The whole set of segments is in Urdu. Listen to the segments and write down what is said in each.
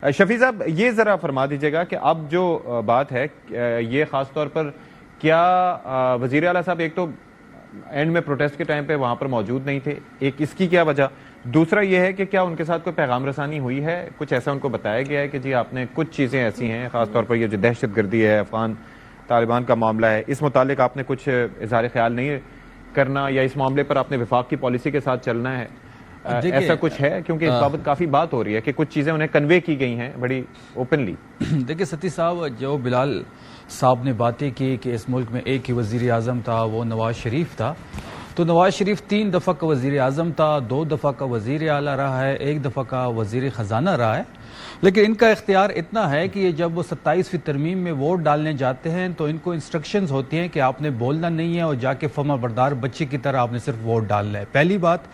شفیع صاحب یہ ذرا فرما دیجیے گا کہ اب جو بات ہے یہ خاص طور پر کیا وزیر اعلیٰ صاحب ایک تو اینڈ میں پروٹیسٹ کے ٹائم پہ وہاں پر موجود نہیں تھے، ایک اس کی کیا وجہ، دوسرا یہ ہے کہ کیا ان کے ساتھ کوئی پیغام رسانی ہوئی ہے، کچھ ایسا ان کو بتایا گیا ہے کہ جی آپ نے کچھ چیزیں ایسی ہیں، خاص طور پر یہ جو دہشت گردی ہے، افغان طالبان کا معاملہ ہے، اس متعلق آپ نے کچھ اظہار خیال نہیں کرنا یا اس معاملے پر آپ نے وفاق کی پالیسی کے ساتھ چلنا ہے، ایسا کچھ ہے؟ کیونکہ اس بابت کافی بات ہو رہی ہے کہ کچھ چیزیں انہیں کنوے کی گئی ہیں بڑی اوپنلی۔ دیکھیں ستی صاحب، جو بلال صاحب نے باتیں کی کہ اس ملک میں ایک ہی وزیر اعظم تھا، وہ نواز شریف تھا، تو نواز شریف 3 دفعہ کا وزیر اعظم تھا، 2 دفعہ کا وزیر اعلیٰ رہا ہے، 1 دفعہ کا وزیر خزانہ رہا ہے، لیکن ان کا اختیار اتنا ہے کہ جب وہ 27ویں ترمیم میں ووٹ ڈالنے جاتے ہیں تو ان کو انسٹرکشنز ہوتی ہیں کہ آپ نے بولنا نہیں ہے اور جا کے فرما بردار بچے کی طرح آپ نے صرف ووٹ ڈالنا ہے۔ پہلی بات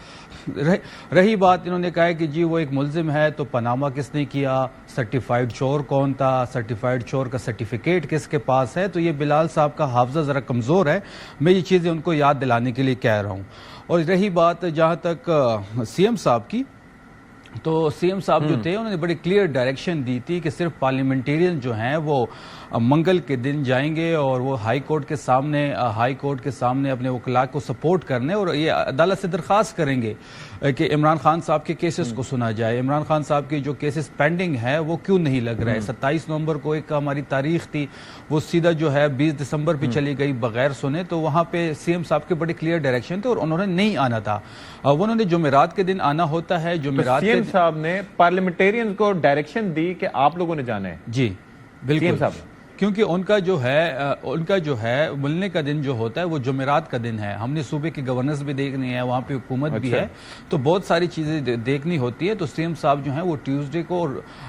رہی بات، انہوں نے کہا کہ جی وہ ایک ملزم ہے تو پاناما کس نے کیا، سرٹیفائیڈ چور کون تھا، سرٹیفائیڈ چور کا سرٹیفکیٹ کس کے پاس ہے، تو یہ بلال صاحب کا حافظہ ذرا کمزور ہے، میں یہ چیزیں ان کو یاد دلانے کے لیے کہہ رہا ہوں۔ اور رہی بات جہاں تک سی ایم صاحب کی، تو سی ایم صاحب جو تھے انہوں نے بڑی کلیئر ڈائریکشن دی تھی کہ صرف پارلیمنٹیرین جو ہیں وہ منگل کے دن جائیں گے اور وہ ہائی کورٹ کے سامنے اپنے وکلاء کو سپورٹ کرنے اور یہ عدالت سے درخواست کریں گے کہ عمران خان صاحب کے کیسز کو سنا جائے، عمران خان صاحب کے جو کیسز پینڈنگ ہے وہ کیوں نہیں لگ رہے۔ 27 نومبر کو ایک ہماری تاریخ تھی، وہ سیدھا جو ہے 20 دسمبر پہ چلی گئی بغیر سنے، تو وہاں پہ سی ایم صاحب کے بڑے کلیئر ڈائریکشن تھے اور انہوں نے نہیں آنا تھا، انہوں نے جمعرات کے دن آنا ہوتا ہے۔ جمعرات سی ایم صاحب نے پارلیمنٹیرین کو ڈائریکشن دی کہ آپ لوگوں نے جانا ہے؟ جی بالکل، کیونکہ ان کا جو ہے ملنے کا دن جو ہوتا ہے وہ جمعرات کا دن ہے، ہم نے صوبے کی گورننس بھی دیکھنی ہے، وہاں پہ حکومت بھی ہے، تو بہت ساری چیزیں دیکھنی ہوتی ہے، تو سی ایم صاحب جو ہیں وہ ٹیوزڈے کو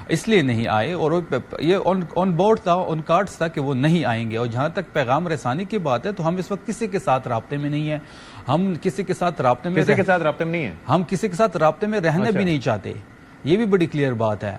اس لیے نہیں آئے اور یہ آن بورڈ تھا، آن کارڈز تھا کہ وہ نہیں آئیں گے۔ اور جہاں تک پیغام رسانی کی بات ہے تو ہم اس وقت کسی کے ساتھ رابطے میں نہیں ہیں، ہم کسی کے ساتھ رابطے میں رہنا بھی نہیں چاہتے، یہ بھی بڑی کلیئر بات ہے۔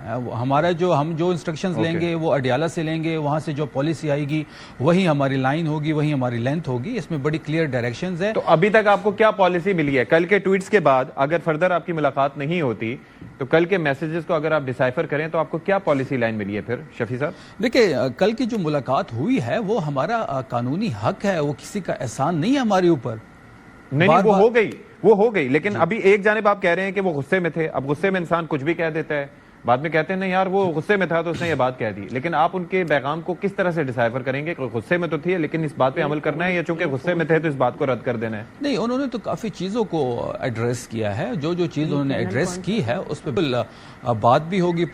ہم جو انسٹرکشنز لیں گے وہ اڈیالہ سے لیں گے، وہاں سے جو پالیسی آئے گی وہی ہماری لائن ہوگی، وہی ہماری لینتھ ہوگی، اس میں بڑی کلیئر ڈائریکشنز ہیں۔ تو ابھی تک آپ کو کیا پالیسی ملی ہے؟ کل کے ٹویٹس کے بعد اگر فردر آپ کی ملاقات نہیں ہوتی تو کل کے میسیجز کو اگر آپ ڈیسائفر کریں تو آپ کو کیا پالیسی لائن ملی ہے پھر شفیع صاحب؟ دیکھیں کل کی جو ملاقات ہوئی ہے وہ ہمارا قانونی حق ہے، وہ کسی کا احسان نہیں ہے ہمارے اوپر۔ نہیں وہ ہو گئی لیکن ابھی ایک جانب آپ کہہ رہے ہیں کہ وہ غصے میں تھے، اب غصے میں انسان کچھ بھی کہہ دیتا ہے، بعد میں کہتے ہیں نہیں یار وہ غصے میں تھا تو اس نے یہ بات کہہ دی، لیکن آپ ان کے پیغام کو کس طرح سے ڈیسائفر کریں گے؟ غصے میں تو تھے لیکن اس بات پہ عمل کرنا ہے یا چونکہ غصے میں تھے تو اس بات کو رد کر دینا ہے؟ نہیں، انہوں نے تو کافی چیزوں کو ایڈریس کیا ہے، جو چیز انہوں نے ایڈریس کی ہے اس پہ بات بھی ہوگی۔